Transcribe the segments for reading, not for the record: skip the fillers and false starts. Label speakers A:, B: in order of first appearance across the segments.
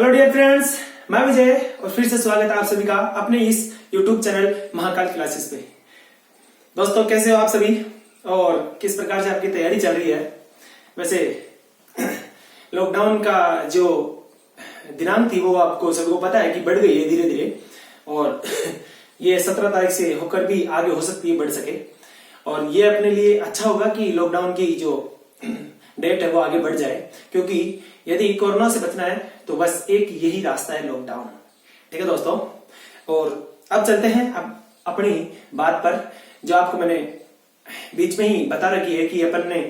A: Hello dear friends, मैं विजय और फिर से स्वागत है आप सभी का अपने इस YouTube चैनल महाकाल क्लासेस पे। दोस्तों कैसे हो आप सभी और किस प्रकार से आपकी तैयारी चल रही है। वैसे लॉकडाउन का जो दिनांक थी वो आपको सभी को पता है कि बढ़ गई है धीरे धीरे, और ये 17 तारीख से होकर भी आगे हो सकती है, बढ़ सके। और ये अपने लिए अच्छा होगा कि लॉकडाउन की जो डेट है वो आगे बढ़ जाए, क्योंकि यदि कोरोना से बचना है तो बस एक यही रास्ता है, लॉकडाउन। ठीक है दोस्तों, और अब चलते हैं अब अपनी बात पर, जो आपको मैंने बीच में ही बता रखी है कि अपन ने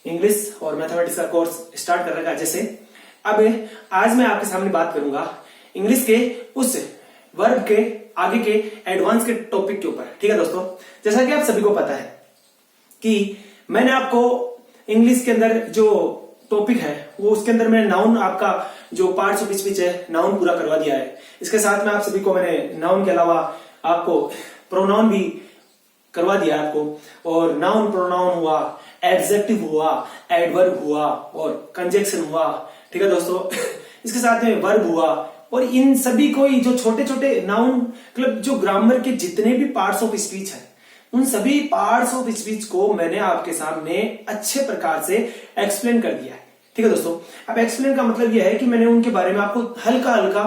A: इंग्लिश और मैथमेटिक्स का कोर्स स्टार्ट कर रखा है। जैसे अब आज मैं आपके सामने बात करूंगा इंग्लिश के उस वर्ब के आगे के एडवांस के टॉपिक के ऊपर। ठीक है दोस्तों, जैसा कि आप सभी को पता है कि मैंने आपको इंग्लिश के अंदर जो टॉपिक है वो उसके अंदर मैंने नाउन, आपका जो पार्ट्स ऑफ स्पीच है, नाउन पूरा करवा दिया है। इसके साथ में आप सभी को मैंने नाउन के अलावा आपको प्रोनाउन भी करवा दिया आपको, और नाउन प्रोनाउन हुआ, एडजेक्टिव हुआ, एडवर्ब हुआ और कंजक्शन हुआ। ठीक है दोस्तों, इसके साथ में वर्ब हुआ, और इन सभी को जो छोटे छोटे नाउन मतलब जो ग्रामर के जितने भी पार्ट्स ऑफ स्पीच है, उन सभी पार्ट्स ऑफ स्पीच को मैंने आपके सामने अच्छे प्रकार से एक्सप्लेन कर दिया है। ठीक है दोस्तों, अब एक्सप्लेन का मतलब यह है कि मैंने उनके बारे में आपको हल्का हल्का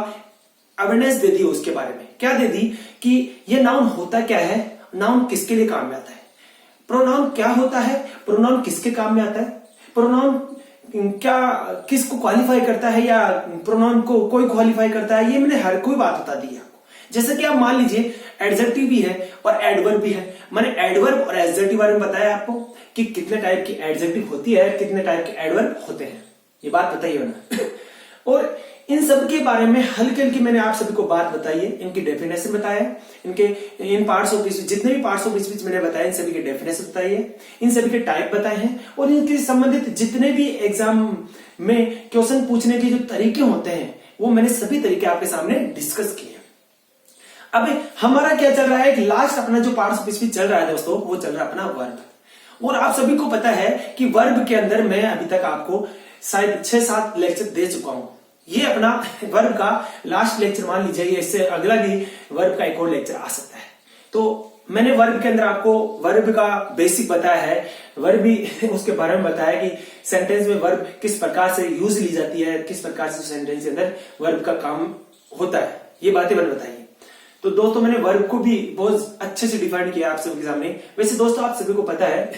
A: अवेयरनेस दे दी उसके बारे में। क्या दे दी कि ये नाउन होता क्या है, नाउन किसके लिए काम में आता है, प्रोनाउन क्या होता है, प्रोनाउन किसके काम में आता है, प्रोनाउन क्या किसको क्वालिफाई करता है या प्रोनाउन को कोई क्वालिफाई करता है, ये मैंने हर कोई बात बता दी है आपको। जैसे कि आप मान लीजिए एडजेक्टिव भी है और एडवर्ब भी है। मैंने एडवर्ब और एडजेक्टिव बारे में बताया आपको कि कितने टाइप की एडजेक्टिव होती है, कितने टाइप के एडवर्ब होते हैं, ये बात बताइए ना। और इन सब के बारे में हल्की हल्की मैंने आप सभी को बात बताई है, इनकी डेफिनेशन बताया, इनके इन पार्ट्स ऑफ स्पीच जितने भी पार्ट्स ऑफ स्पीच मैंने बताया, इन सभी के डेफिनेशन बताई है, इन सभी के टाइप बताए हैं, और इनके संबंधित जितने भी एग्जाम में क्वेश्चन पूछने के जो तरीके होते हैं वो मैंने सभी तरीके आपके सामने डिस्कस किए। अब हमारा क्या चल रहा है कि लास्ट अपना जो पार्ट्स ऑफ स्पीच चल रहा है दोस्तों, वो चल रहा है अपना वर्ब। और आप सभी को पता है कि वर्ब के अंदर मैं अभी तक आपको शायद 6-7 लेक्चर दे चुका हूं। ये अपना वर्ब का लास्ट लेक्चर मान लीजिए, इससे अगला भी वर्ब का एक और लेक्चर आ सकता है। तो मैंने वर्ब के अंदर आपको वर्ब का बेसिक बताया है, वर्ब भी उसके बारे में बताया कि सेंटेंस में वर्ब किस प्रकार से यूज ली जाती है, किस प्रकार से सेंटेंस के अंदर वर्ब का काम होता है, ये बातें मैंने बताई। तो दोस्तों मैंने वर्ब को भी बहुत अच्छे से डिफाइन किया आप सबके सामने। वैसे दोस्तों आप सभी को पता है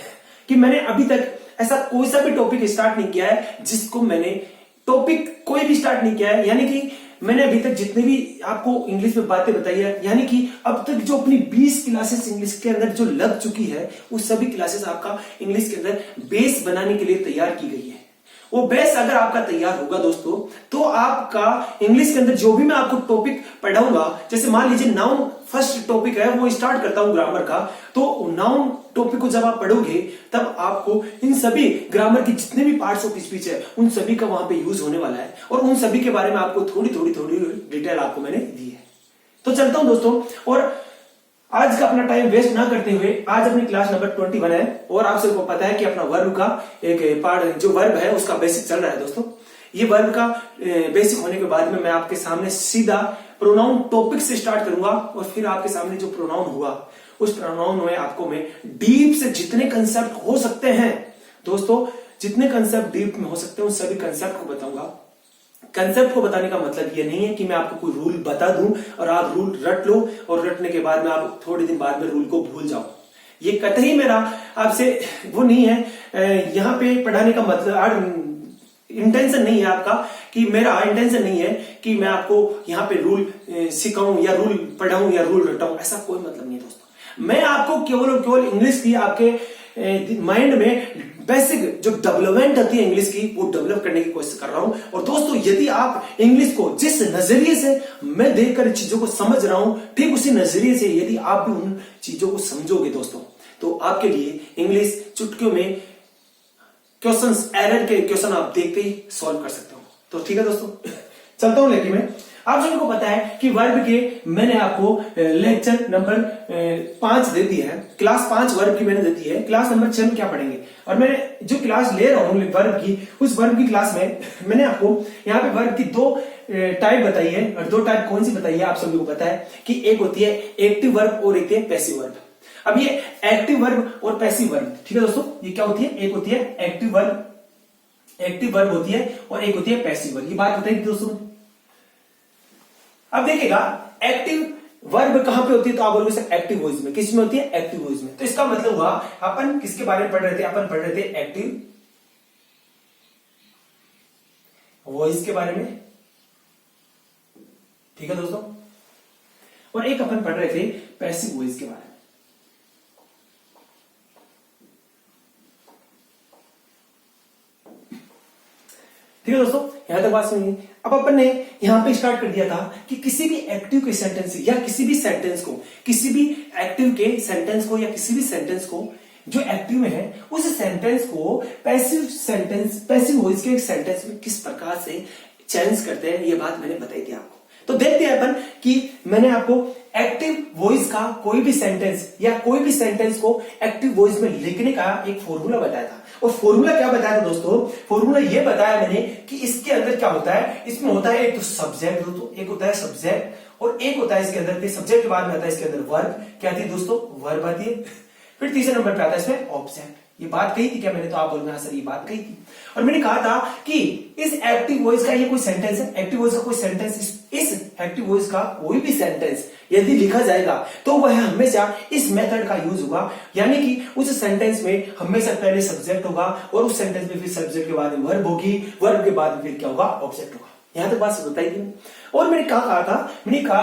A: कि मैंने अभी तक ऐसा कोई सा भी टॉपिक स्टार्ट नहीं किया है जिसको मैंने टॉपिक कोई भी स्टार्ट नहीं किया है। यानी कि मैंने अभी तक जितने भी आपको इंग्लिश में बातें बताई है, यानी कि अब तक जो अपनी 20 क्लासेस इंग्लिश के अंदर जो लग चुकी है, वो सभी क्लासेस आपका इंग्लिश के अंदर बेस बनाने के लिए तैयार की गई है। वो बेस अगर आपका तैयार होगा दोस्तों, तो आपका इंग्लिश के अंदर जो भी मैं आपको टॉपिक पढ़ाऊंगा, जैसे मान लीजिए नाउन फर्स्ट टॉपिक है, वो स्टार्ट करता हूं ग्रामर का, तो नाउन टॉपिक को जब आप पढ़ोगे तब आपको इन सभी ग्रामर के जितने भी पार्ट्स ऑफ स्पीच है उन सभी का वहां पे यूज होने वाला है, और उन सभी के बारे में आपको थोड़ी थोड़ी डिटेल आपको मैंने दी है। तो चलता हूं दोस्तों, और आज का अपना टाइम वेस्ट ना करते हुए आज अपनी क्लास नंबर 21 है, और आप सबको पता है कि अपना वर्ब का एक पार्ट जो वर्ब है उसका बेसिक चल रहा है दोस्तों। ये वर्ब का बेसिक होने के बाद में मैं आपके सामने सीधा प्रोनाउन टॉपिक से स्टार्ट करूंगा, और फिर आपके सामने जो प्रोनाउन हुआ उस प्रोनाउन में आपको मैं डीप से जितने कंसेप्ट हो सकते हैं दोस्तों, जितने कंसेप्ट डीप में हो सकते हैं उन सभी कंसेप्ट को बताऊंगा। कंसेप्ट को बताने का मतलब ये नहीं है कि मैं आपको कोई रूल बता दूं और आप रूल रट लो, और रटने के बाद में आप थोड़े दिन बाद में रूल को भूल जाओ। ये कतई मेरा आपसे वो नहीं है, यहाँ पे पढ़ाने का मतलब इंटेंशन नहीं है आपका, कि मेरा इंटेंशन नहीं है कि मैं आपको यहाँ पे रूल सिखाऊं या रूल पढ़ाऊं या रूल रटाऊं, ऐसा कोई मतलब नहीं है दोस्तों। मैं आपको केवल और केवल इंग्लिश की आपके माइंड में बेसिक जो डेवलपमेंट होती है इंग्लिश की, वो डेवलप करने की कोशिश कर रहा हूं। और दोस्तों यदि आप इंग्लिश को जिस नजरिए से मैं देखकर चीजों को समझ रहा हूं, ठीक उसी नजरिए से यदि आप भी उन चीजों को समझोगे दोस्तों, तो आपके लिए इंग्लिश चुटकियों में क्वेश्चंस, एरर के क्वेश्चन आप देखते ही सॉल्व कर सकते हो। तो ठीक है दोस्तों, चलता हूं लेकिन मैं आप सभी को पता है कि वर्ब के मैंने आपको लेक्चर नंबर 5 दे दिया है, क्लास 5 वर्ब की मैंने दे दी है। क्लास नंबर 6 में क्या पढ़ेंगे, और मैंने जो क्लास ले रहा हूं वर्ब की, उस वर्ब की क्लास में मैंने आपको यहाँ पे वर्ब की 2 टाइप बताई है, और 2 टाइप कौन सी बताई है आप सभी को पता है कि एक होती है एक्टिव वर्ब और एक है पैसिव वर्ब। अब ये एक्टिव वर्ब और पैसिव वर्ब, ठीक है दोस्तों, ये क्या होती है, एक होती है एक्टिव वर्ब होती है और एक होती है पैसिव वर्ब। ये बात बताइए दोस्तों। अब देखिएगा एक्टिव वर्ब कहां पे होती है, तो आप बोलोगे सर एक्टिव वॉइस में। किस में होती है, एक्टिव वॉइस में। तो इसका मतलब हुआ अपन किसके बारे में पढ़ रहे थे, अपन पढ़ रहे थे एक्टिव वॉइस के बारे में, ठीक है दोस्तों, और एक अपन पढ़ रहे थे पैसिव वॉइस के बारे में। ठीक है दोस्तों, यहां तक बात सुनिए। अब अपन ने यहां पे स्टार्ट कर दिया था कि किसी भी एक्टिव के सेंटेंस या किसी भी सेंटेंस को, किसी भी एक्टिव के सेंटेंस को या किसी भी सेंटेंस को जो एक्टिव में है, उस सेंटेंस को पैसिव वॉइस के सेंटेंस में किस प्रकार से चेंज करते हैं, ये बात मैंने बताई थी आपको। तो देखते हैं अपन कि मैंने आपको एक्टिव वॉइस का कोई भी सेंटेंस या कोई भी सेंटेंस को एक्टिव वॉइस में लिखने का एक फॉर्मूला बताया था। और फॉर्मूला क्या बताया था दोस्तों, फॉर्मूला ये बताया मैंने कि इसके अंदर क्या होता है, इसमें होता है एक तो सब्जेक्ट दोस्तों, एक होता है सब्जेक्ट, और एक होता है इसके अंदर सब्जेक्ट के बाद में आता है इसके अंदर वर्ब। क्या आती है दोस्तों, वर्ब आती है। फिर तीसरे नंबर पे आता है इसमें ऑब्जेक्ट। ये बात कही थी क्या मैंने, तो आप बोलोगे हाँ सर ये बात कही थी। और मैंने कहा था कि इस एक्टिव वॉइस का ये कोई सेंटेंस है, एक्टिव वॉइस का कोई सेंटेंस, इस एक्टिव वॉइस का कोई भी सेंटेंस यदि लिखा जाएगा तो वह हमेशा इस मेथड का यूज होगा, यानी कि उस सेंटेंस में हमेशा पहले सब्जेक्ट होगा और उस सेंटेंस में फिर सब्जेक्ट के बाद वर्ब होगी, वर्ब के बाद फिर क्या होगा, ऑब्जेक्ट होगा। यहां तक बात बताई थी। और मैंने कहा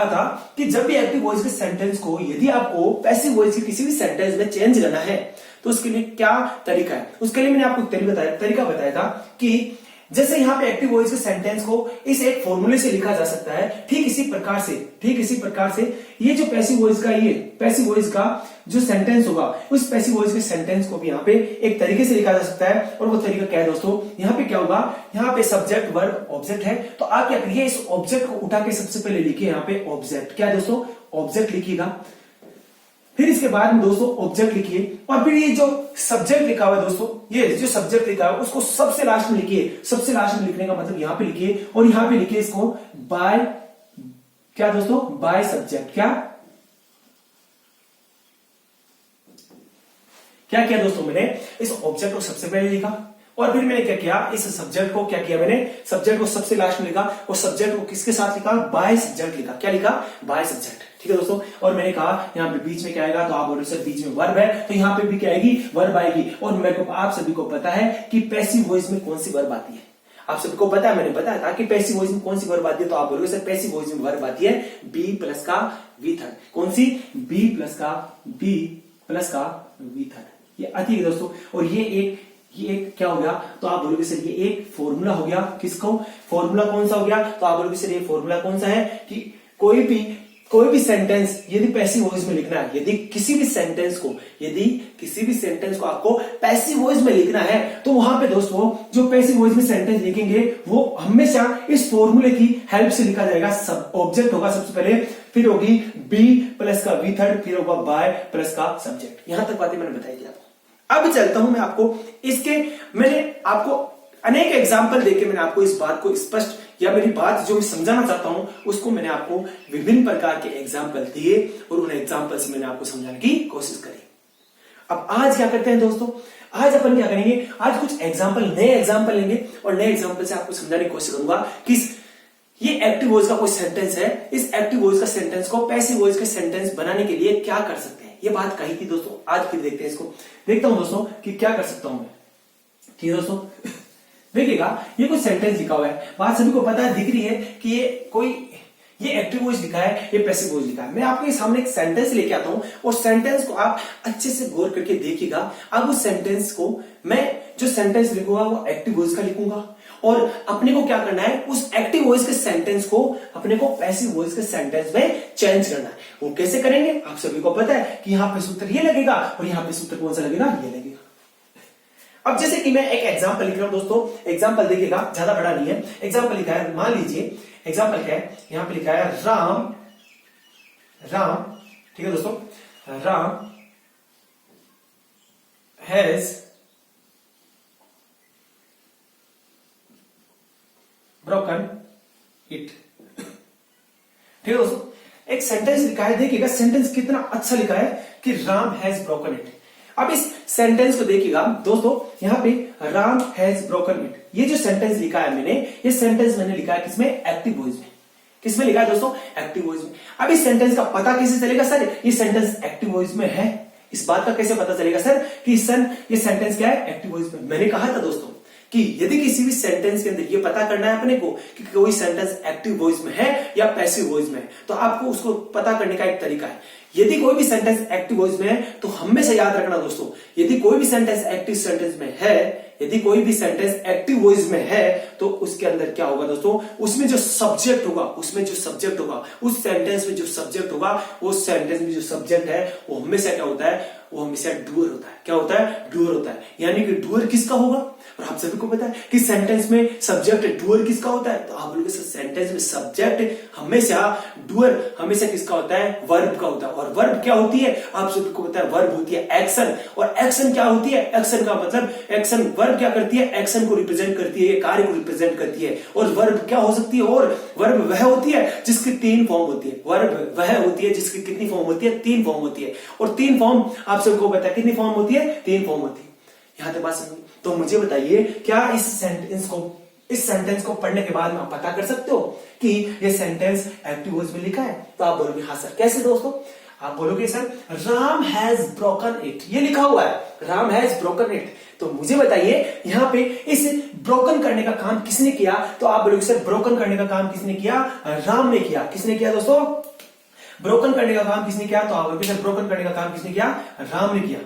A: था कि जब भी एक्टिव वॉइस के सेंटेंस को यदि आपको पैसिव वॉइस के किसी भी सेंटेंस में चेंज करना है तो उसके लिए क्या तरीका है, उसके लिए मैंने आपको तरीका बताया था कि जैसे यहाँ पे एक्टिव वॉइस के सेंटेंस को इस एक फॉर्मूले से लिखा जा सकता है, ठीक इसी प्रकार से ये जो पैसिव वॉइस का जो सेंटेंस होगा, उस पैसिव वॉइस के सेंटेंस को भी यहाँ पे एक तरीके से लिखा जा सकता है। और वो तरीका क्या है दोस्तों, यहाँ पे क्या होगा, यहाँ पे सब्जेक्ट वर्ब ऑब्जेक्ट है, तो आप क्या करिए, इस ऑब्जेक्ट को उठा के सबसे पहले लिखिए यहाँ पे ऑब्जेक्ट। क्या है दोस्तों, ऑब्जेक्ट लिखिएगा। फिर इसके बाद में दोस्तों ऑब्जेक्ट लिखिए, और फिर ये जो सब्जेक्ट लिखा हुआ है दोस्तों, ये जो सब्जेक्ट लिखा है उसको सबसे लास्ट में लिखिए। सबसे लास्ट में लिखने का मतलब यहाँ पे लिखिए, और यहाँ पे लिखिए इसको बाय, क्या दोस्तों, बाय सब्जेक्ट। क्या किया दोस्तों, मैंने इस ऑब्जेक्ट को सबसे पहले लिखा, और फिर मैंने क्या किया, इस सब्जेक्ट को क्या किया, मैंने सब्जेक्ट को सबसे लास्ट में लिखा, और सब्जेक्ट को किसके साथ लिखा, बाय सब्जेक्ट लिखा। क्या लिखा, बाय सब्जेक्ट। ठीक है दोस्तों, और मैंने कहा यहाँ पे बीच में क्या आएगा, तो आप बोल रहे सर बीच में वर्ब है, तो यहाँ पे भी क्या आएगी, वर्ब आएगी। और मेरे को आप सभी को पता है कि पैसिव वॉइस में कौन सी वर्ब आती है, आप सभी को पता है, मैंने बताया था कि पैसिव वॉइस में कौन सी वर्ब आती है, तो आप बोलोगे सर पैसिव वॉइस में वर्ब आती है बी प्लस का वी थर्ड। कौन सी, बी प्लस का वी थर्ड, ये आती है दोस्तों। और ये एक क्या हो गया, तो आप बोलोगे सर ये एक फॉर्मूला हो गया। किसको, फॉर्मूला कौन सा हो गया, तो आप बोलोगे सर ये फॉर्मूला कौन सा है कि कोई भी सेंटेंस यदि पैसिव वॉइस में लिखना है, यदि किसी भी सेंटेंस को आपको पैसिव वॉइस में लिखना है, तो वहां पे दोस्तों जो पैसिव वॉइस में सेंटेंस लिखेंगे वो हमेशा इस फॉर्मूले की हेल्प से लिखा जाएगा। सब ऑब्जेक्ट होगा सबसे पहले, फिर होगी बी प्लस का वी थर्ड, फिर होगा बाय प्लस का सब्जेक्ट। यहां तक बातें मैंने बताई थी आपको। अब चलता हूं मैं आपको मैंने आपको अनेक एग्जाम्पल देके मैंने आपको इस बात को स्पष्ट, या मेरी बात जो मैं समझाना चाहता हूं उसको मैंने आपको विभिन्न प्रकार के एग्जाम्पल दिए, और उन एग्जाम्पल से मैंने आपको समझाने की कोशिश करी। अब आज क्या करते हैं दोस्तों, आज अपन क्या करेंगे, आज कुछ नए एग्जाम्पल लेंगे, और नए एग्जाम्पल से आपको समझाने की कोशिश करूंगा कि ये एक्टिव वॉइस का कोई सेंटेंस है, इस एक्टिव वॉइस का सेंटेंस को पैसिव वॉइस के सेंटेंस बनाने के लिए क्या कर सकते हैं। ये बात कही थी दोस्तों, आज फिर देखते हैं इसको। देखता हूं दोस्तों कि क्या कर सकता हूं मैं। ठीक है दोस्तों, देखिएगा ये कोई सेंटेंस लिखा हुआ है, बात सभी को पता है, दिख रही है कि ये एक्टिव वॉइस लिखा है, ये पैसिव वॉइस लिखा है। मैं आपके सामने एक सेंटेंस लेके आता हूं, और सेंटेंस को आप अच्छे से गौर करके देखिएगा। अब उस सेंटेंस को मैं जो सेंटेंस लिखूंगा वो एक्टिव वॉइस का लिखूंगा, और अपने को क्या करना है, उस एक्टिव वॉइस के सेंटेंस को अपने को पैसिव वॉइस के सेंटेंस में चेंज करना है। वो कैसे करेंगे, आप सभी को पता है कि यहाँ पे सूत्र ये लगेगा, और यहाँ पे सूत्र कौन सा लगेगा, ये लगेगा। अब जैसे कि मैं एक एग्जांपल लिख रहा हूं दोस्तों, एग्जांपल देखिएगा, ज्यादा बड़ा नहीं है। एग्जांपल लिखा है, मान लीजिए एग्जाम्पल क्या है, यहां पे लिखा है राम, ठीक है दोस्तों, राम हैज ब्रोकन इट। ठीक है दोस्तों, एक सेंटेंस लिखा है, देखिएगा सेंटेंस कितना अच्छा लिखा है कि राम हैज ब्रोकन इट। अब इस सेंटेंस को देखिएगा दोस्तों, यहां पे राम हैज ब्रोकन इट, ये जो सेंटेंस लिखा है मैंने, ये सेंटेंस मैंने लिखा है किसमें, एक्टिव वॉइस में। किसमें लिखा है दोस्तों, एक्टिव वॉइस में। अब इस सेंटेंस का पता कैसे चलेगा सर, ये सेंटेंस एक्टिव वॉइस में है, इस बात का कैसे पता चलेगा सर कि सर ये सेंटेंस क्या है, एक्टिव वॉइस में। मैंने कहा था दोस्तों कि यदि किसी भी सेंटेंस के अंदर ये पता करना है अपने को कि कोई सेंटेंस एक्टिव वॉइस में है या पैसिव वॉइस में है, तो आपको उसको पता करने का एक तरीका है। यदि कोई भी सेंटेंस एक्टिव वॉइस में है तो हमेशा याद रखना दोस्तों, यदि कोई भी सेंटेंस एक्टिव सेंटेंस में है, यदि कोई भी सेंटेंस एक्टिव वॉइस में है, तो उसके अंदर क्या होगा दोस्तों, उसमें जो सब्जेक्ट होगा, उसमें जो सब्जेक्ट होगा, उस सेंटेंस में जो सब्जेक्ट होगा, वो सेंटेंस में जो सब्जेक्ट है वो हमेशा क्या होता है, वो हमेशा डूअर होता है। क्या होता है, डूअर होता है। यानी कि डूअर किसका होगा, और आप सभी को पता है कि सेंटेंस में सब्जेक्ट डूअर किसका होता है, तो आप लोग सेंटेंस में सब्जेक्ट हमेशा, डूअर हमेशा किसका होता है, वर्ब का होता है। और वर्ब क्या होती है, आप सभी को पता है, वर्ब होती है एक्शन। और एक्शन क्या होती है, एक्शन का मतलब, एक्शन वर्ब क्या करती है, एक्शन को रिप्रेजेंट करती है, कार्य को रिप्रेजेंट करती है। और वर्ब क्या हो सकती है, और वर्ब वह होती है जिसकी 3 फॉर्म होती है। वर्ब वह होती है जिसकी कितनी फॉर्म होती है, 3 फॉर्म होती है। और 3 फॉर्म आप सबको पता है, कितनी फॉर्म होती है, 3 फॉर्म होती है। यहां तक बात समझ। तो मुझे बताइए, क्या इस सेंटेंस को पढ़ने के बाद में आप पता कर सकते हो कि ये सेंटेंस एक्टिव वॉइस में लिखा है? तो आप बोलोगे हाँ सर। कैसे दोस्तों? आप बोलोगे sir Ram has broken it, ये लिखा हुआ है, राम हैज ब्रोकन इट। तो मुझे बताइए यहां पे इस ब्रोकन करने का काम किसने किया? तो आप बोलोगे सर ब्रोकन करने का काम किसने किया? राम ने किया। किसने किया दोस्तों? ब्रोकन करने का काम किसने किया? तो आप बोलोगे सर ब्रोकन करने का काम किसने किया? राम ने किया।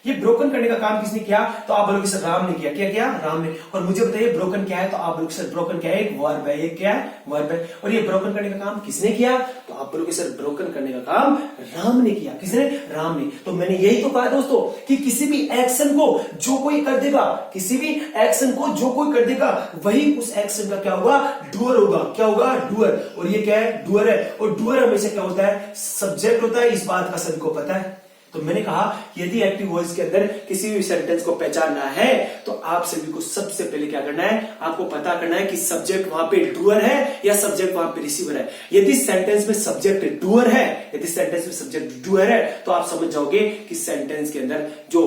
A: ये ब्रोकन करने का काम किसने किया? तो आप बोलोगे सर राम ने किया। क्या किया? राम ने। और मुझे बताइए ब्रोकन क्या है? तो आप बोलोगे सर ब्रोकन क्या है? एक वर्ब है। ये क्या है? वर्ब है। और ये ब्रोकन करने का काम किसने किया? तो आप बोलोगे सर ब्रोकन करने का काम राम ने किया। किसने? राम ने। तो मैंने यही तो कहा दोस्तों कि किसी भी एक्शन को जो कोई कर देगा, किसी भी एक्शन को जो कोई कर देगा, वही उस एक्शन का क्या होगा? डूअर होगा। क्या होगा? डूअर। और ये क्या है? डूअर है। और डूअर हमेशा क्या होता है? सब्जेक्ट होता है। इस बात का सभी को पता है। तो मैंने कहा यदि एक्टिव वॉइस के अंदर किसी भी सेंटेंस को पहचानना है तो आप सभी को सबसे पहले क्या करना है? आपको पता करना है कि सब्जेक्ट वहां पे डूअर है या सब्जेक्ट वहां पे रिसीवर है। यदि सेंटेंस में सब्जेक्ट डूअर है, यदि सेंटेंस में सब्जेक्ट डूअर है, तो आप समझ जाओगे कि सेंटेंस के अंदर जो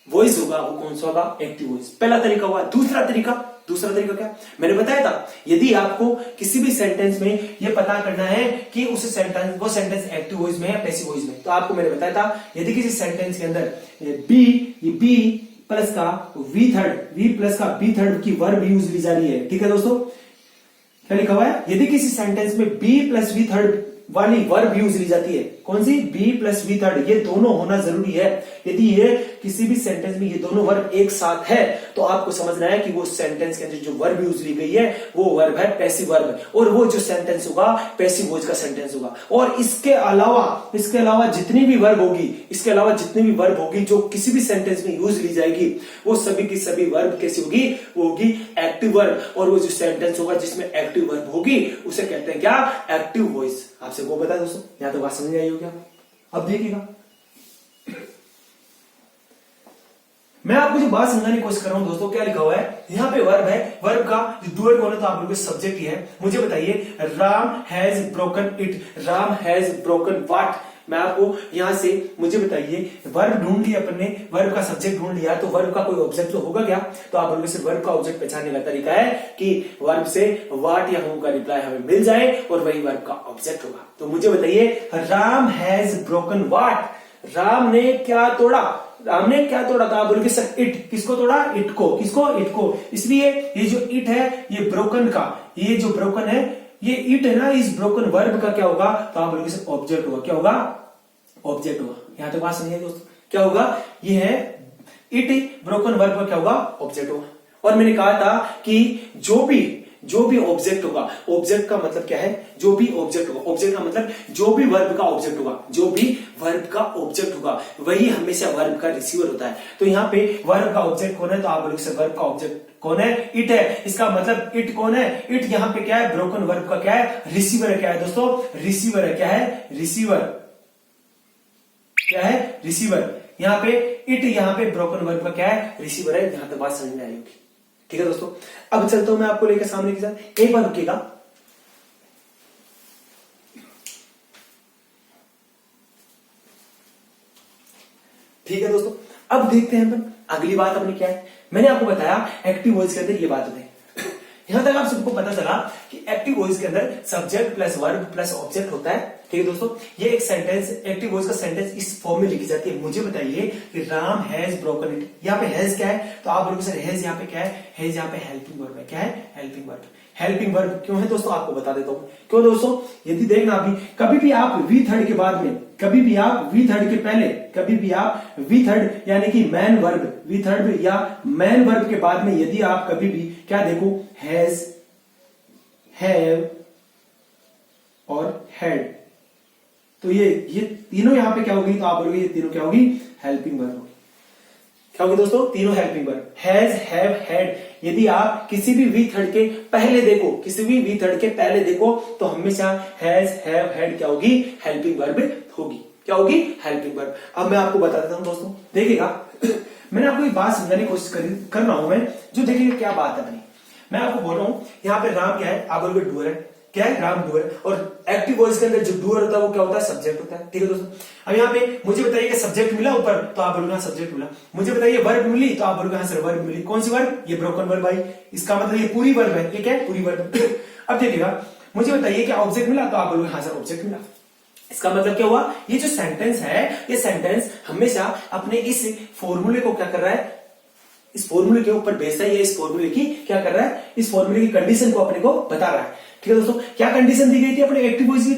A: वॉइस होगा वो कौन सा होगा? Active voice. पहला तरीका हुआ। दूसरा तरीका क्या? मैंने बताया था यदि आपको किसी भी सेंटेंस में यह पता करना है कि वो सेंटेंस एक्टिव वॉइस में है पैसिव वॉइस में, तो आपको मैंने बताया था यदि किसी सेंटेंस के अंदर बी प्लस का वी प्लस का बी थर्ड की वर्ब यूज ली जा रही है। ठीक है दोस्तों, क्या लिखा हुआ है? यदि किसी सेंटेंस में बी प्लस वी थर्ड वाली वर्ब यूज ली जाती है, कौन सी? बी प्लस वी थर्ड, ये दोनों होना जरूरी है। यदि ये किसी भी सेंटेंस में ये दोनों वर्ब एक साथ है तो आपको समझना है कि वो सेंटेंस के अंदर जो वर्ब यूज ली गई है वो वर्ब है पैसिव वर्ब, और वो जो सेंटेंस होगा पैसिव वॉइस का सेंटेंस होगा। और इसके अलावा जितनी भी वर्ब होगी जो किसी भी सेंटेंस में यूज ली जाएगी, वो सभी की सभी वर्ब कैसी होगी? वो होगी एक्टिव वर्ब। और वो जो सेंटेंस होगा जिसमें एक्टिव वर्ब होगी उसे कहते हैं क्या? Active voice. आपसे वो बता दोस्तों, यहां तो बात समझ आई हो क्या? अब देखिएगा, मैं आपको जो बात समझाने की कोशिश कर रहा हूं दोस्तों, क्या लिखा हुआ है यहां पे? वर्ब है। वर्ब का जो डूअर कौन है? तो आप लोगों के सब्जेक्ट ही है। मुझे बताइए Ram has broken it, Ram has broken what? मैं आपको यहां से, मुझे बताइए वर्ब ढूंढ लिया अपन ने, वर्ब का सब्जेक्ट ढूंढ लिया, तो वर्ब का कोई ऑब्जेक्ट तो होगा क्या? तो आप लोगों से वर्ब का ऑब्जेक्ट पहचानने का तरीका है कि वर्ब से व्हाट या हूं का रिप्लाई हमें मिल जाए और वही वर्ब का ऑब्जेक्ट होगा। तो मुझे बताइए Ram has broken what? Ram ने क्या तोड़ा? हमने क्या तोड़ा था? बोल के सर इट। किसको तोड़ा? इट को। किसको? इट को। इसलिए ये जो इट है ये ब्रोकन का, ये जो ब्रोकन है ये इट है ना, इस ब्रोकन वर्ब का क्या होगा? तो आप बोलोगे सर ऑब्जेक्ट होगा। क्या होगा? ऑब्जेक्ट होगा। यहां तक बात समझिए दोस्तों, क्या होगा? ये है इट, ब्रोकन वर्ब का क्या होगा? ऑब्जेक्ट होगा। और मैंने कहा था कि जो भी ऑब्जेक्ट होगा, ऑब्जेक्ट का मतलब क्या है? जो भी ऑब्जेक्ट होगा, ऑब्जेक्ट का मतलब जो भी वर्ब का ऑब्जेक्ट होगा, जो भी वर्ब का ऑब्जेक्ट होगा वही हमेशा वर्ब का रिसीवर होता है। तो यहाँ पे वर्ब का ऑब्जेक्ट कौन है? तो आप बोलोगे सर वर्ब का ऑब्जेक्ट कौन है? इट है। इसका मतलब इट कौन है? इट यहाँ पे क्या है? ब्रोकन वर्ब का क्या है? रिसीवर है। क्या है दोस्तों? रिसीवर है। क्या है? रिसीवर। क्या है? रिसीवर। यहाँ पे इट, यहाँ पे ब्रोकन वर्ब का क्या है? रिसीवर है। यहां तक बात समझ में आई होगी। ठीक है दोस्तों, अब चलता हूं मैं आपको लेकर सामने के साथ, एक बार रुकिएगा। ठीक है दोस्तों, अब देखते हैं अपन अगली बात अपनी क्या है। मैंने आपको बताया एक्टिव वॉइस के अंदर ये बात होती है। यहां तक आप सबको पता चला कि एक्टिव वॉइस के अंदर subject plus verb plus object होता है। ठीक है दोस्तों, ये एक सेंटेंस, एक्टिव वॉइस का सेंटेंस इस फॉर्म में लिखी जाती है। मुझे बताइए कि राम हैज ब्रोकन इट, यहाँ पे हैज क्या है? तो आप बोलोगे सर हैज यहाँ पे क्या है? हैज यहाँ पे हेल्पिंग वर्ब है। क्या है? Helping verb. हेल्पिंग वर्ब क्यों है दोस्तों? आपको बता देता हूं क्यों दोस्तों। यदि देखना अभी कभी भी आप वी थर्ड के बाद में, कभी भी आप वी थर्ड के पहले, कभी भी आप वी थर्ड यानी कि मैन वर्ब, वी थर्ड या मैन वर्ब के बाद में यदि आप कभी भी क्या देखो, हैज, हैव और हैड, तो ये तीनों यहां पे क्या होगी? तो आप बोलोगे ये तीनों क्या होगी? हेल्पिंग वर्ब होगी। क्या होगी दोस्तों? तीनों helping verb, has, have, had. यदि आप किसी भी वी थर्ड के पहले देखो, किसी भी वी थर्ड के पहले देखो, तो हमेशा हैज, हैव, हैड क्या होगी? हेल्पिंग वर्ब होगी। क्या होगी? Helping verb. अब मैं आपको बता देता हूं दोस्तों, देखिएगा मैंने आपको एक बात समझाने की कोशिश कर रहा हूं मैं, जो देखिए क्या बात है अपनी। मैं आपको बोल रहा हूं यहाँ पे राम क्या है? आप बोलोगे डूअर है। क्या है? राम डूअर। और एक्टिव वॉइस के अंदर जो डूअर होता है वो क्या होता है? सब्जेक्ट होता है। ठीक है दोस्तों, अब यहाँ पे मुझे बताइए कि सब्जेक्ट मिला ऊपर, तो आप बोलोगे सब्जेक्ट मिला। मुझे बताइए वर्ब मिली, तो आप बोलोगे हाँ सर वर्ब मिली। कौन सी वर्ब? ये ब्रोकन वर्ब आई। इसका मतलब ये पूरी वर्ब है। ये क्या है? पूरी वर्ब। अब देखिएगा, मुझे बताइए कि ऑब्जेक्ट मिला, तो आप बोलोगे हाँ सर ऑब्जेक्ट मिला। इसका मतलब क्या हुआ? ये जो सेंटेंस है, ये सेंटेंस हमेशा अपने इस फॉर्मूले को क्या कर रहा है? इस फॉर्मूले के ऊपर बेस्ड है। ये इस फॉर्मूले की क्या कर रहा है? इस फॉर्मूले की कंडीशन को अपने को बता रहा है। ठीक है दोस्तों, क्या कंडीशन दी गई थी अपने एक्टिव वॉइस की?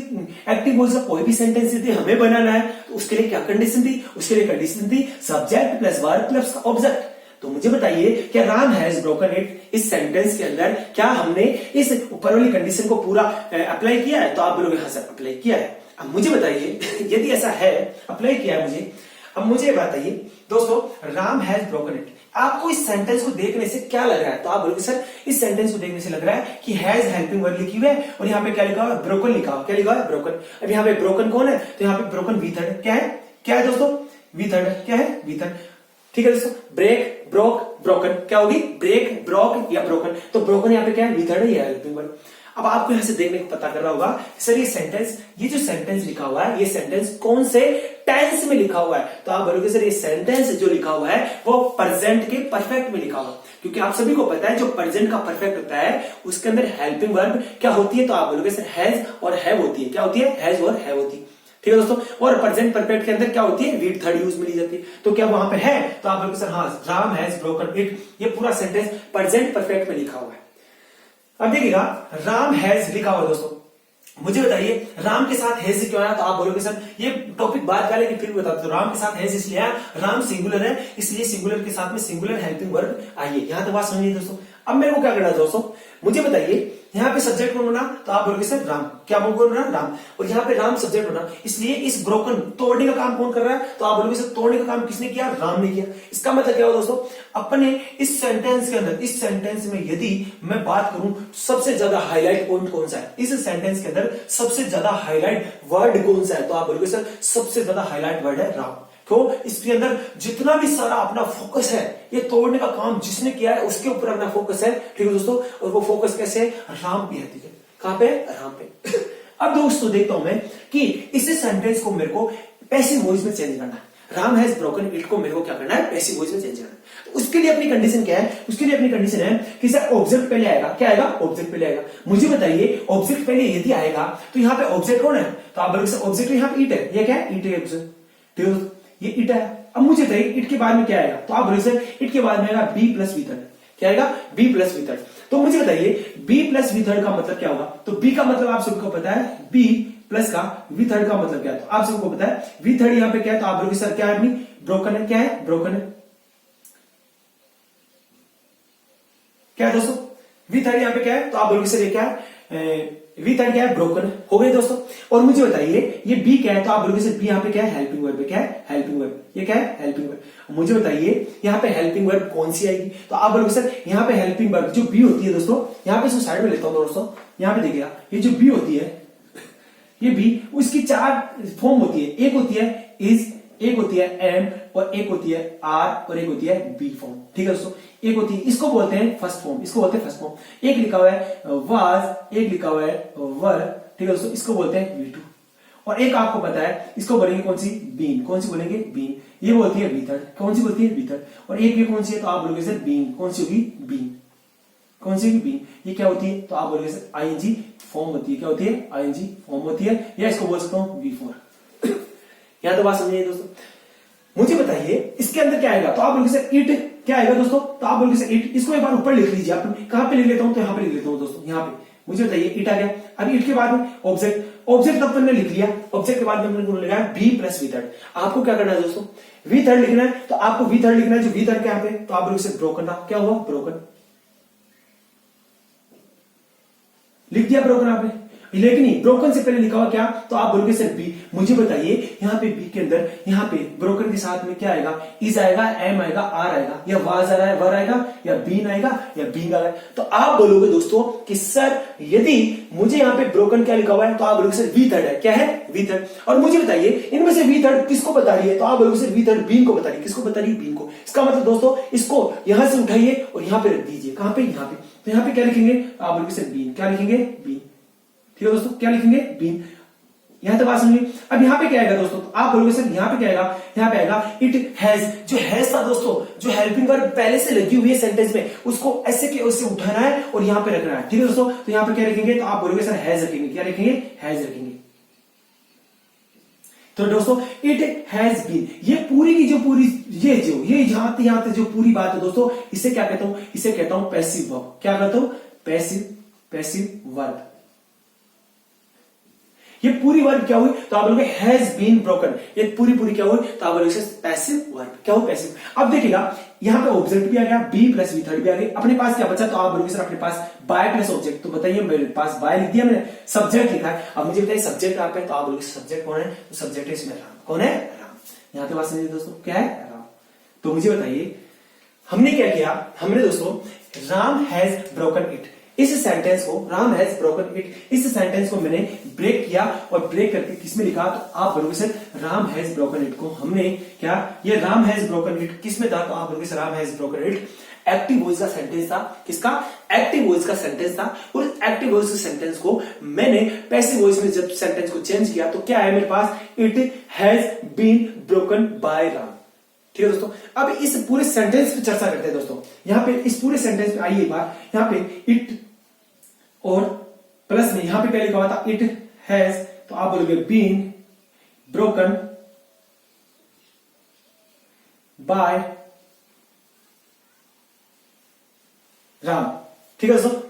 A: एक्टिव वॉइस का कोई भी सेंटेंस यदि हमें बनाना है तो उसके लिए क्या कंडीशन थी? उसके लिए कंडीशन थी subject plus verb plus object. तो मुझे बताइए क्या राम हैज ब्रोकन इट, इस सेंटेंस के अंदर क्या हमने इस ऊपर वाली कंडीशन को पूरा अप्लाई किया है? तो आप बोलोगे हाँ सर अप्लाई किया है। अब मुझे बताइए यदि ऐसा है, अप्लाई किया है मुझे, अब मुझे बताइए दोस्तों, राम हैज ब्रोकन इट, आपको इस सेंटेंस को देखने से क्या लग रहा है? तो आप बोलोगे सर इस सेंटेंस को देखने से लग रहा है कि हैज हेल्पिंग वर्ब लिखी हुई है और यहाँ पे क्या लिखा हुआ है? ब्रोकन लिखा हुआ। क्या लिखा हुआ है? ब्रोकन। अब यहाँ पे ब्रोकन कौन है? तो यहाँ पे ब्रोकन वी थर्ड। क्या है? क्या है दोस्तों? V third. क्या है? V third. ठीक है दोस्तों, ब्रेक, ब्रोक, ब्रोकन क्या होगी? ब्रेक, ब्रोक या ब्रोकन। तो ब्रोकन यहाँ पे क्या है? वी थर्ड है, ये हेल्पिंग वर्ब। अब आपको यहां से देखने को पता कर रहा होगा सर ये सेंटेंस, ये जो सेंटेंस लिखा हुआ है, ये सेंटेंस कौन से टेंस में लिखा हुआ है? तो आप बोलोगे सर ये सेंटेंस जो लिखा हुआ है वो प्रेजेंट के परफेक्ट में लिखा हुआ है, क्योंकि आप सभी को पता है जो प्रेजेंट का परफेक्ट होता है उसके अंदर हेल्पिंग वर्ब क्या होती है? तो आप बोलोगे सर हैज और हैव होती है। क्या होती है? हैज और हैव होती है। ठीक है दोस्तों, और प्रेजेंट परफेक्ट के अंदर क्या होती है? वी थर्ड यूज मिली जाती है। तो क्या वहां पे है? तो आप बोलोगे सर हाँ, राम हैज ब्रोकन इट, ये पूरा सेंटेंस प्रेजेंट परफेक्ट में लिखा हुआ है। अब देखिएगा, राम हैज लिखा हुआ दोस्तों, मुझे बताइए राम के साथ हैज क्यों आया? तो आप बोलोगे सर ये टॉपिक बाद का, लेकिन फिर भी बता दो, राम के साथ हैज इसलिए आया, राम सिंगुलर है इसलिए सिंगुलर के साथ में सिंगुलर हेल्पिंग वर्ब आइए। यहां तक बात समझिए दोस्तों। अब मेरे को क्या करना है दोस्तों, मुझे बताइए यहाँ पे सब्जेक्ट कौन बना? तो आप बोलोगे सर राम। क्या कौन बना? राम। और यहाँ पे राम सब्जेक्ट बना, इसलिए इस ब्रोकन तोड़ने का काम कौन कर रहा है? तो आप बोलोगे सर तोड़ने का काम किसने किया? राम ने किया। इसका मतलब क्या हो दोस्तों, अपने इस सेंटेंस के अंदर, इस सेंटेंस में यदि मैं बात करूं सबसे ज्यादा हाईलाइट पॉइंट कौन सा है? इस सेंटेंस के अंदर सबसे ज्यादा हाईलाइट वर्ड कौन सा है? तो आप बोलोगे सर सबसे ज्यादा हाईलाइट वर्ड है राम। क्यों? इसके अंदर जितना भी सारा अपना फोकस है, ये तोड़ने का काम जिसने किया है उसके ऊपर अपना फोकस है। ठीक है दोस्तों, और वो फोकस कैसे है? राम पे है। ठीक है, कहां पे? राम पे। अब दोस्तों देखता हूं मैं कि इस सेंटेंस को मेरे को पैसिव वॉइस में चेंज करना है। राम हैज ब्रोकन इट को मेरे को क्या करना है? पैसिव वॉइस में चेंज करना है। तो उसके लिए अपनी कंडीशन क्या है? उसके लिए अपनी कंडीशन है कि सर ऑब्जेक्ट पहले आएगा। क्या आएगा? ऑब्जेक्ट पहले आएगा। मुझे बताइए ऑब्जेक्ट पहले यदि आएगा तो यहाँ पे ऑब्जेक्ट कौन है? तो आप बोलोगे सर ऑब्जेक्ट यहाँ पे ईट है। ये क्या है? ईट है ऑब्जेक्ट। ठीक है, ये इट है। अब मुझे बताइए इट के बाद में क्या आएगा? तो आप बोलोगे सर इट के बाद में आएगा बी प्लस वी थर्ड। क्या आएगा? B plus V third. तो मुझे बताइए बी प्लस वी थर्ड का मतलब क्या होगा? तो बी का मतलब आप सबको पता है, बी प्लस का वी थर्ड का मतलब क्या है? तो आप सबको पता है वी थर्ड यहाँ पे क्या है? तो आप बोलोगे सर क्या है? अपनी ब्रोकन है। क्या है? ब्रोकन है। क्या है दोस्तों? वी थर्ड यहाँ पे क्या है? तो आप बोलोगे सर ये क्या है? वी थर्ड क्या है, ब्रोकन हो गए दोस्तों। और मुझे बताइए ये बी क्या है, तो आप बोलोगे सर बी यहाँ पे क्या है, हेल्पिंग वर्ब है। क्या है, हेल्पिंग वर्ब। ये क्या है, हेल्पिंग वर्ब। मुझे बताइए यहाँ पे हेल्पिंग वर्ब कौन सी आएगी, तो आप बोलोगे सर यहाँ पे हेल्पिंग वर्ब जो बी होती है दोस्तों, यहाँ पे इसको साइड में लेता हूं दोस्तों, यहाँ पे देखिएगा ये जो बी होती है, ये बी, उसकी 4 फॉर्म होती है। एक होती है इज, एक होती है एम, और एक होती है आर, और एक होती है बी फॉर्म। ठीक है दोस्तों, एक होती है, इसको बोलते हैं फर्स्ट फॉर्म, इसको बोलते हैं फर्स्ट फॉर्म। एक लिखा हुआ है वाज, एक लिखा हुआ है वर। ठीक है दोस्तों, इसको बोलते हैं वी2। और एक आपको पता है, इसको बोलेंगे कौन सी, बीन। कौन सी बोलेंगे, बीन। ये बोलती है वी थर्ड। कौन सी बोलती है, वी थर्ड। और एक ये कौन सी है, तो आप बोलोगे सर बीन। कौन सी होगी, बीन। कौन सी होगी, बीन। ये क्या होती है, तो आप बोलोगे सर आईएनजी फॉर्म होती है। क्या होती है, आईएनजी फॉर्म होती है, या इसको बोल सकता हूं वी4। यहां तो बात समझिए दोस्तों। मुझे बताइए इसके अंदर क्या आएगा, तो आप बोलोगे सर इट क्या आएगा दोस्तों, तो आप बोलोगे सर इट। इसको एक बार ऊपर लिख लीजिए। आप कहां पे लिख लेता हूं, तो यहां पे लिख लेता हूं दोस्तों, यहां पे। मुझे बताइए इट आ गया। अब इट के बाद में ऑब्जेक्ट, ऑब्जेक्ट तब मैंने लिख लिया। ऑब्जेक्ट के बाद में मैंने लिखा है बी प्लस वी थर्ड। आपको क्या करना है दोस्तों, वी थर्ड लिखना है, तो आपको वी थर्ड लिखना है जो वी थर्ड के यहाँ पे, तो आप बोलोगे सर ब्रोकन था। क्या हुआ, ब्रोकन। लिख दिया ब्रोकन आपने, लेकिन नहीं, ब्रोकन से पहले लिखा हुआ क्या, तो आप बोलोगे सर बी। मुझे बताइए यहाँ पे बी के अंदर, यहाँ पे ब्रोकन के साथ में क्या आएगा, इज आएगा, एम आएगा, आर आएगा, या वाज आ रहा है, वर आएगा, या बीन आएगा, या बींग आएगा। तो आप बोलोगे दोस्तों कि सर यदि मुझे यहाँ पे ब्रोकन क्या लिखा हुआ है, तो आप बोलोगे सर वी थर्ड है। क्या है, वी थर्ड। और मुझे बताइए इनमें से वी थर्ड किसको बता रही है, तो आप बोलोगे सर वी थर्ड बीन को बता रही है। किसको बता रही है, बीन को। इसका मतलब दोस्तों इसको यहां से उठाइए और यहां पे रख दीजिए। कहां पे, यहां पे। तो यहां पे क्या लिखेंगे, आप बोलोगे सर बीन। क्या लिखेंगे, बीन। ठीक है दोस्तों, क्या लिखेंगे, बीन। यहां तक बात समझिए। अब यहां पे क्या आएगा दोस्तों, तो आप बोलोगे सर यहां पे क्या आएगा, यहां पे आएगा इट हैज। जो हैज था दोस्तों, जो हेल्पिंग वर्ब पहले से लगी हुई है सेंटेंस में, उसको ऐसे के उससे उठाना है और यहां पे रखना है। ठीक है दोस्तों, तो यहां पे क्या लिखेंगे, तो आप बोलोगे सर हैज रखेंगे। क्या लिखेंगे, हैज रखेंगे। तो दोस्तों इट हैज बीन, ये पूरी की जो पूरी, ये यहां तक जो पूरी बात है दोस्तों, इसे क्या कहता हूं, इसे कहता हूं पैसिव वर्ब। क्या कहता हूं, पैसिव वर्ब। ये पूरी वर्ब क्या हुई, तो आप बोलोगे हैज बीन ब्रोकन। ये पूरी क्या हुई, तो आप बोलोगे पैसिव वर्ब। क्या हो, पैसिव। अब देखिएगा यहां पे ऑब्जेक्ट भी आ गया, बी प्लस वी थर्ड भी आ गई। अपने पास क्या बचा, तो आप बोलोगे सर अपने पास बाय प्लस ऑब्जेक्ट। तो बताइए मेरे पास बाय लिख दिया मैंने, सब्जेक्ट लिखा है। अब मुझे बताइए सब्जेक्ट आप है, तो आप बोलोगे सब्जेक्ट कौन है, तो सब्जेक्ट है इसमें राम। कौन है, राम। यहां पे बात समझिए दोस्तों, क्या है, राम। तो मुझे बताइए हमने क्या किया, हमने दोस्तों राम हैज ब्रोकन इट, इस सेंटेंस को, राम हैज ब्रोकन इट, इस सेंटेंस को मैंने ब्रेक किया, और ब्रेक करके किसमें लिखा, तो आप बोलोगे sir Ram has broken it को हमने क्या, ये राम हैज ब्रोकन इट किसमें था, तो आप बोलोगे sir Ram has broken it active voice का सेंटेंस था। किसका, एक्टिव वॉइस का सेंटेंस था। और एक्टिव वॉइस के सेंटेंस को मैंने पैसिव वॉइस में जब सेंटेंस को चेंज किया, तो क्या है मेरे पास, it has been broken by Ram. ठीक है दोस्तों, अब इस पूरे सेंटेंस पे चर्चा करते हैं दोस्तों। यहां पे इस पूरे सेंटेंस पे आइए एक बार, यहां पे इट और प्लस में यहां पे क्या लिखा हुआ था, इट हैज, तो आप बोलोगे बीन ब्रोकन बाय राम। ठीक है दोस्तों,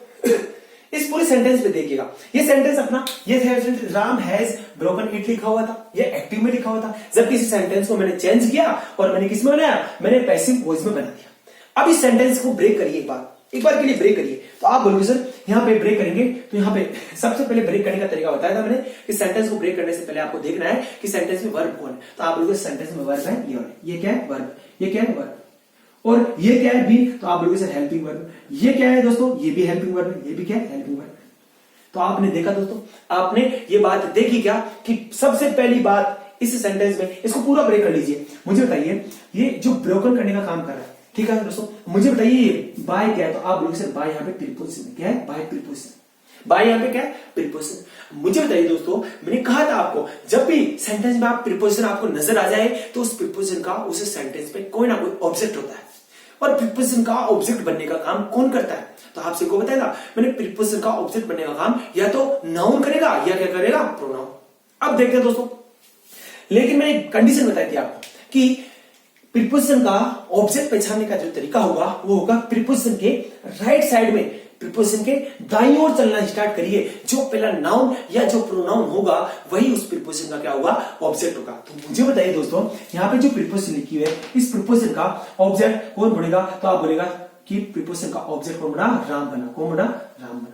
A: इस पूरे सेंटेंस पे देखिएगा, ये सेंटेंस अपना, ये राम हैज ब्रोकन इट लिखा हुआ था, ये एक्टिव में लिखा हुआ था, जबकि इस सेंटेंस को मैंने चेंज किया और मैंने किस में बनाया, मैंने पैसिव वॉइस में बना दिया। अब इस सेंटेंस को ब्रेक करिए एक बार के लिए ब्रेक करिए। तो आप बोलोगे सर यहां पे ब्रेक करेंगे, तो यहां पे सबसे पहले ब्रेक करने का तरीका बताया था मैंने कि सेंटेंस को ब्रेक करने से पहले आपको देखना है कि सेंटेंस में वर्ब कौन है। तो आप बोलोगे सेंटेंस में वर्ब है ये क्या है, वर्ब। ये क्या है, वर्ब। और ये क्या है, बी, तो आप बोलोगे सर हेल्पिंग वर्ब। ये क्या है दोस्तों, ये भी हेल्पिंग वर्ब है, ये भी क्या है, हेल्पिंग वर्ब। तो आपने देखा दोस्तों, आपने ये बात देखी क्या कि सबसे पहली बात इस सेंटेंस में, इसको पूरा ब्रेक कर लीजिए। मुझे बताइए ये जो ब्रोकन करने का काम कर रहा है, ठीक है दोस्तों, मुझे बताइए बाय क्या है, तो आप बोलोगे सर बाय यहां पे प्रीपोजिशन। क्या है, बाय प्रीपोजिशन। बाय यहां पे क्या है, प्रीपोजिशन। मुझे बताइए दोस्तों, मैंने कहा था आपको, जब भी सेंटेंस में आप प्रीपोजिशन आपको नजर आ जाए, तो उस प्रीपोजिशन का उस सेंटेंस में कोई ना कोई ऑब्जेक्ट होता है। और प्रीपोजिशन का ऑब्जेक्ट बनने का काम कौन करता है, तो आपसे को बताएगा, मैंने प्रीपोजिशन का ऑब्जेक्ट बनने का काम या तो नाउन करेगा या क्या करेगा, प्रोनाउन। अब देखते हैं दोस्तों, लेकिन मैंने कंडीशन बताई थी आपको कि प्रीपोजिशन का ऑब्जेक्ट पहचानने का जो तरीका होगा वो होगा प्रीपोजिशन के राइट साइड में, प्रीपोजिशन के दाईं ओर चलना स्टार्ट करिए। जो पहला नाउन या जो प्रोनाउन होगा वही उस प्रीपोजिशन का क्या होगा, ऑब्जेक्ट होगा। तो मुझे बताइए दोस्तों, यहाँ पे जो प्रीपोजिशन लिखी हुई है, इस प्रीपोजिशन का ऑब्जेक्ट कौन बनेगा, तो आप बोलेगा कि प्रीपोजिशन का ऑब्जेक्ट कौन बना, राम बना। कौन बना, राम बना।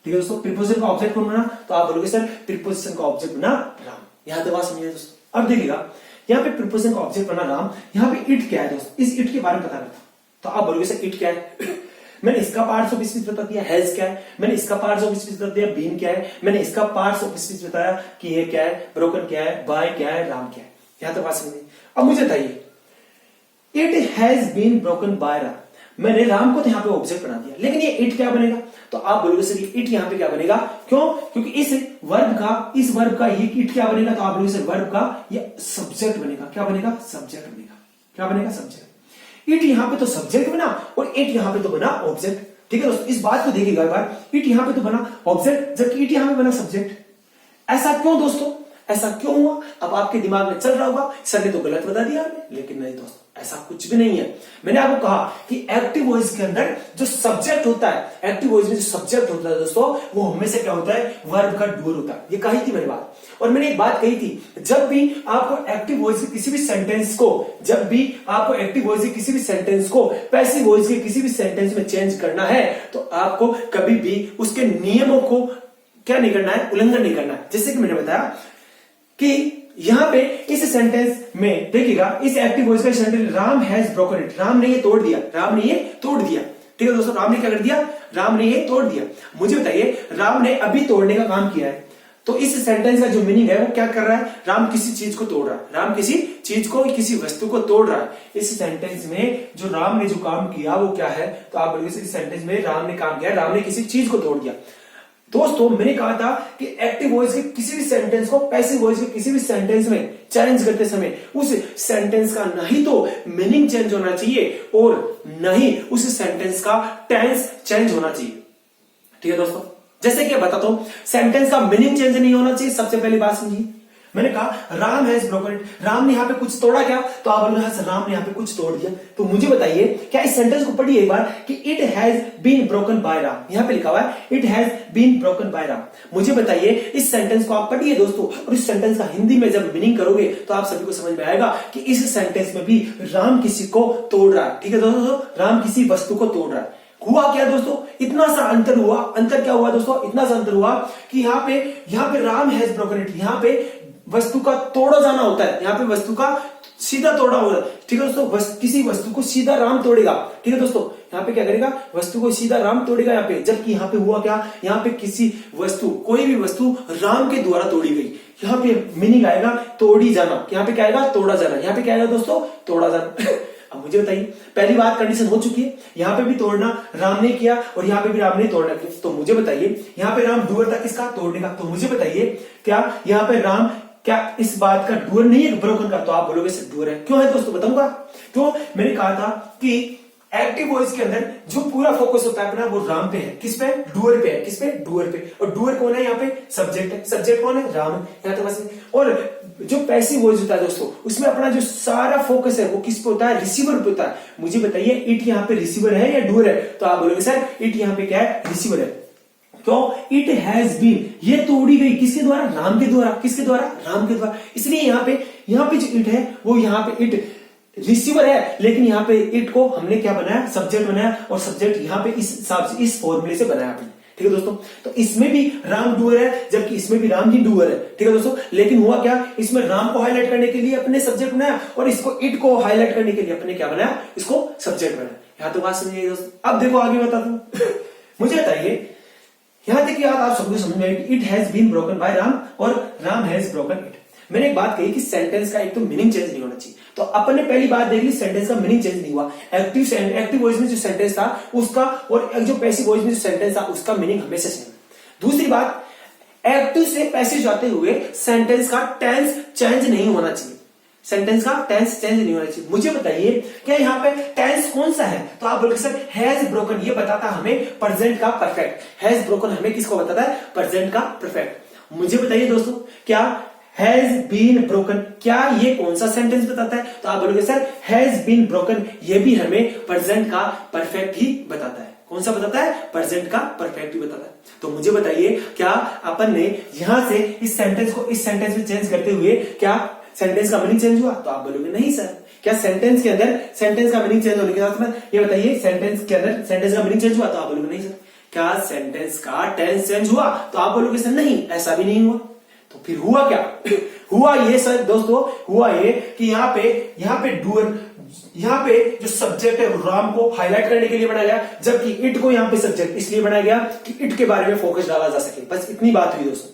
A: ठीक है दोस्तों। प्रीपोजिशन का ऑब्जेक्ट कौन बना, तो आप बोलोगे सर प्रीपोजिशन का ऑब्जेक्ट बना राम। यहां तक बात समझिए दोस्तों। अब देखिएगा यहाँ पे प्रीपोजिशन का ऑब्जेक्ट बना राम, यहाँ पे इट क्या है दोस्तों, इस इट के बारे में पता करता, तो आप बोलोगे सर इट क्या है मैंने इसका पार्ट्स ऑफ स्पीच बता दिया, हैज क्या है, मैंने इसका पार्ट्स ऑफ स्पीच बता दिया, बीन क्या है, मैंने इसका पार्ट्स ऑफ स्पीच बताया कि ये क्या है, ब्रोकन क्या है, बाय क्या है, राम क्या है। यहां तक बात समझिए। अब मुझे बताइए it has been broken by Ram, मैंने राम को तो यहाँ पे ऑब्जेक्ट बना दिया, लेकिन ये इट क्या बनेगा, तो आप बोलोगे सर ये इट यहाँ पे क्या बनेगा, क्यों, क्योंकि इस वर्ब का ये इट क्या बनेगा, तो आप बोलोगे सर वर्ब का ये सब्जेक्ट बनेगा। क्या बनेगा, सब्जेक्ट बनेगा। क्या बनेगा, सब्जेक्ट। इट यहाँ पे तो सब्जेक्ट बना और इट यहाँ पे तो बना ऑब्जेक्ट। ठीक है दोस्तों, इस बात को देखिएगा एक बार, इट यहाँ पे तो बना ऑब्जेक्ट जबकि इट यहाँ पे बना सब्जेक्ट। ऐसा क्यों दोस्तों, ऐसा क्यों हुआ, अब आपके दिमाग में चल रहा होगा सर ने तो गलत बता दिया आपने, लेकिन नहीं दोस्तों ऐसा कुछ भी नहीं है। मैंने आपको कहा कि एक्टिव वॉइस के अंदर जो सब्जेक्ट होता है, एक्टिव वॉइस में जो सब्जेक्ट होता है दोस्तों, वो हमेशा क्या होता है, वर्ब का डूअर होता है। ये कही थी मैंने बात। और मैंने एक बात कही थी, जब भी आपको एक्टिव वॉइस के किसी भी सेंटेंस को, जब भी आपको एक्टिव वॉइस के किसी भी सेंटेंस को पैसिव वॉइस के किसी भी सेंटेंस में चेंज करना है, तो आपको कभी भी उसके नियमों को क्या नहीं करना है, उल्लंघन नहीं करना है। जैसे कि मैंने बताया कि यहां पे इस सेंटेंस में देखिएगा, इस एक्टिव वॉइस का sentence Ram has broken it, Ram ने ये तोड़ दिया, राम ने ये तोड़ दिया। ठीक है दोस्तों, राम ने क्या कर दिया, राम ने ये तोड़ दिया। मुझे बताइए राम ने अभी तोड़ने का काम किया है, तो इस सेंटेंस का जो मीनिंग है वो क्या कर रहा है, राम किसी चीज को तोड़ रहा है, राम किसी चीज को, किसी वस्तु को तोड़ रहा है। इस सेंटेंस में जो राम ने जो काम किया वो क्या है, तो आप बोलोगे इस सेंटेंस में राम ने काम किया, राम ने किसी चीज को तोड़ दिया। दोस्तों मैंने कहा था कि एक्टिव वॉइस के किसी भी सेंटेंस को पैसिव वॉइस के किसी भी सेंटेंस में चेंज करते समय उस सेंटेंस का नहीं तो मीनिंग चेंज होना चाहिए और नहीं उस सेंटेंस का टेंस चेंज होना चाहिए। ठीक है दोस्तों, जैसे कि बताता हूं, सेंटेंस का मीनिंग चेंज नहीं होना चाहिए। सबसे पहली बात समझिए, मैंने कहा Ram has broken it, Ram ने यहां पे कुछ तोड़ा क्या, तो आप बोलोगे हाँ राम ने यहां पे कुछ तोड़ दिया। तो मुझे बताइए, क्या इस सेंटेंस को पढ़िए एक बार कि it has been broken by Ram, यहां पे लिखा हुआ है it has been broken by Ram. मुझे बताइए इस सेंटेंस को आप पढ़िए दोस्तों, और इस सेंटेंस का हिंदी में जब मीनिंग करोगे तो आप सभी को समझ में आएगा कि इस सेंटेंस में भी राम किसी को तोड़ रहा है। ठीक है दोस्तों, राम किसी वस्तु को तोड़ रहा है। हुआ क्या दोस्तों, इतना सा अंतर हुआ। अंतर क्या हुआ दोस्तों, इतना सा अंतर हुआ कि यहाँ पे राम हैज ब्रोकन इट, यहाँ पे वस्तु का तोड़ा जाना होता है, यहाँ पे वस्तु का सीधा तोड़ा होगा। ठीक है दोस्तों, किसी वस्तु को सीधा राम तोड़ेगा। ठीक है दोस्तों, यहाँ पे क्या करेगा, वस्तु को सीधा राम तोड़ेगा यहाँ पे, जबकि यहाँ पे हुआ क्या, यहाँ पे किसी वस्तु, कोई भी वस्तु राम के द्वारा तोड़ी गई। यहाँ पे मीनिंग आएगा तोड़ी जाना, यहाँ पे क्या आएगा, तोड़ा जाना। यहाँ पे क्या आएगा दोस्तों, तोड़ा जाना। अब मुझे बताइए, पहली बात कंडीशन हो चुकी है, यहाँ पे भी तोड़ना राम ने किया और यहाँ पे भी राम ने तोड़ना किया। तो मुझे बताइए यहाँ पे राम डूअर था किसका, तोड़ने का। तो मुझे बताइए क्या यहाँ पे राम क्या इस बात का डूअर नहीं है, ब्रोकन का, तो आप बोलोगे सर डूअर है। क्यों है दोस्तों, बताऊंगा। तो मैंने कहा था कि एक्टिव वॉइस के अंदर जो पूरा फोकस होता है अपना वो राम पे है, किस पे, डूअर पे है, किस पे, डूअर पे। और डूअर कौन है, यहाँ पे सब्जेक्ट है, सब्जेक्ट कौन है, राम है। यहाँ तो बस। और जो पैसिव वॉइस होता है दोस्तों, उसमें अपना जो सारा फोकस है वो किस पे होता है, रिसीवर पे होता है। मुझे बताइए इट यहाँ पे रिसीवर है या डूअर है, तो आप बोलोगे सर इट यहाँ पे क्या है, रिसीवर है। क्यों, इट हैज बीन, ये तोड़ी गई किसके द्वारा, राम के द्वारा। किसके द्वारा, राम के द्वारा। इसलिए यहाँ पे जो इट है वो यहाँ पे इट रिसीवर है, लेकिन यहाँ पे इट को हमने क्या बनाया, सब्जेक्ट बनाया, और सब्जेक्ट यहाँ पे इस हिसाब से, इस फॉर्मूले से बनाया आपने। ठीक है दोस्तों, तो इसमें भी राम डूअर है जबकि इसमें भी राम ही डूअर है। ठीक है दोस्तों, लेकिन हुआ क्या, इसमें राम को हाईलाइट करने के लिए अपने सब्जेक्ट बनाया और इसको इट को हाईलाइट करने के लिए अपने क्या बनाया, इसको सब्जेक्ट बनाया। यहाँ तो बात समझिए दोस्तों। अब देखो आगे बताता हूं। मुझे बताइए यहां तक आप सबको समझ में आएगी, it has been broken by Ram और राम हैज ब्रोकन इट। मैंने एक बात कही कि सेंटेंस का एक तो मीनिंग चेंज नहीं होना चाहिए, तो अपन ने पहली बात देख ली, सेंटेंस का मीनिंग चेंज नहीं हुआ। एक्टिव वॉइस में जो सेंटेंस था उसका और जो पैसिव वॉइस में जो सेंटेंस था उसका मीनिंग हमेशा सेम। दूसरी बात, एक्टिव से पैसिव जाते हुए सेंटेंस का टेंस चेंज नहीं होना चाहिए, सेंटेंस का टेंस चेंज नहीं होना चाहिए। मुझे बताइए क्या यहाँ पे टेंस कौन सा है, तो आप बोलोगे सर हैज ब्रोकन, ये बताता हमें प्रेजेंट का परफेक्ट। हैज ब्रोकन हमें किसको बताता है, प्रेजेंट का परफेक्ट। मुझे बताइए दोस्तों क्या हैज बीन ब्रोकन, क्या ये कौन सा सेंटेंस बताता है, तो आप बोलोगे सर हैज बीन ब्रोकन, ये भी हमें प्रेजेंट का परफेक्ट ही बताता है। कौन सा बताता है, प्रेजेंट का परफेक्ट ही बताता है। तो मुझे बताइए क्या अपन ने यहां से इस सेंटेंस को इस सेंटेंस में चेंज करते हुए क्या सेंटेंस का मीनिंग चेंज हुआ, तो आप बोलोगे नहीं सर। क्या सेंटेंस के अंदर सेंटेंस का मीनिंग चेंज होने के साथ में ये बताइए सेंटेंस के अंदर सेंटेंस का मीनिंग चेंज हुआ, तो आप बोलोगे नहीं सर। क्या सेंटेंस का टेंस चेंज हुआ? तो आप बोलोगे सर नहीं, ऐसा भी नहीं हुआ। तो फिर हुआ क्या? हुआ ये सर दोस्तों, हुआ ये कि यहाँ पे डूअर, यहाँ पे जो सब्जेक्ट है राम को हाईलाइट करने के लिए बनाया गया, जबकि इट को यहाँ पे सब्जेक्ट इसलिए बनाया गया कि इट के बारे में फोकस डाला जा सके। बस इतनी बात हुई दोस्तों,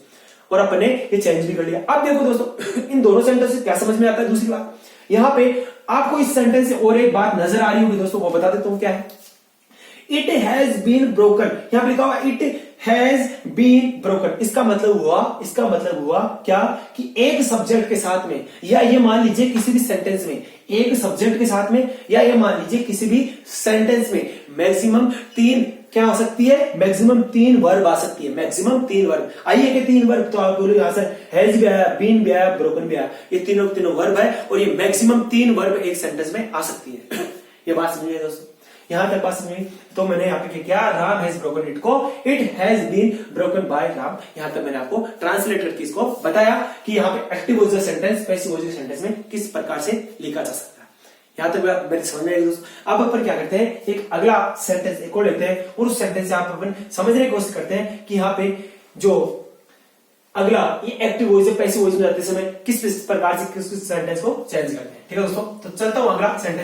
A: और अपने ये चेंज भी कर लिया। अब देखो दोस्तों, इन दोनों सेंटेंस से क्या समझ में आता है? दूसरी बात, यहाँ पे आपको इस सेंटेंस से और एक बात नजर आ रही होगी दोस्तों, वो बता देता हूं क्या है। इट हैज बीन ब्रोकन, यहां पे लिखा हुआ इट हैज बीन ब्रोकन। इसका मतलब हुआ क्या कि एक सब्जेक्ट के साथ में, या ये मान लीजिए किसी भी सेंटेंस में, एक सब्जेक्ट के साथ में, या ये मान लीजिए किसी भी सेंटेंस में मैक्सिमम 3 क्या आ सकती है? मैक्सिमम 3 वर्ब आ सकती है, मैक्सिमम 3 वर्ब। आइए कि 3 वर्ब, तो आप बोलो यहां से हैज भी आया, बीन भी आया, ब्रोकन भी आया, ये तीनों वर्ब है, और ये मैक्सिमम 3 वर्ब एक सेंटेंस में आ सकती है। ये बात समझिए दोस्तों, यहां तक बात समझिए। तो मैंने यहाँ पे क्या, राम हैज ब्रोकन इट को, it has been broken by Ram. यहां तक मैंने आपको ट्रांसलेट करके इसको बताया कि यहाँ पे active voice sentence passive voice sentence में किस प्रकार से लिखा जा सकता है। यहां तक बात मेरी समझ में आई दोस्तों। अब अपन क्या करते हैं, एक अगला सेंटेंस एक और लेते हैं, और उस सेंटेंस से आप अपन समझने की कोशिश करते हैं कि यहाँ पे जो अगला ये एक्टिव वॉइस से पैसिव वॉइस में जाते समय किस प्रकार से किस सेंटेंस को चेंज करते हैं। ठीक है दोस्तों, तो चलता हूं अगला सेंटेंस।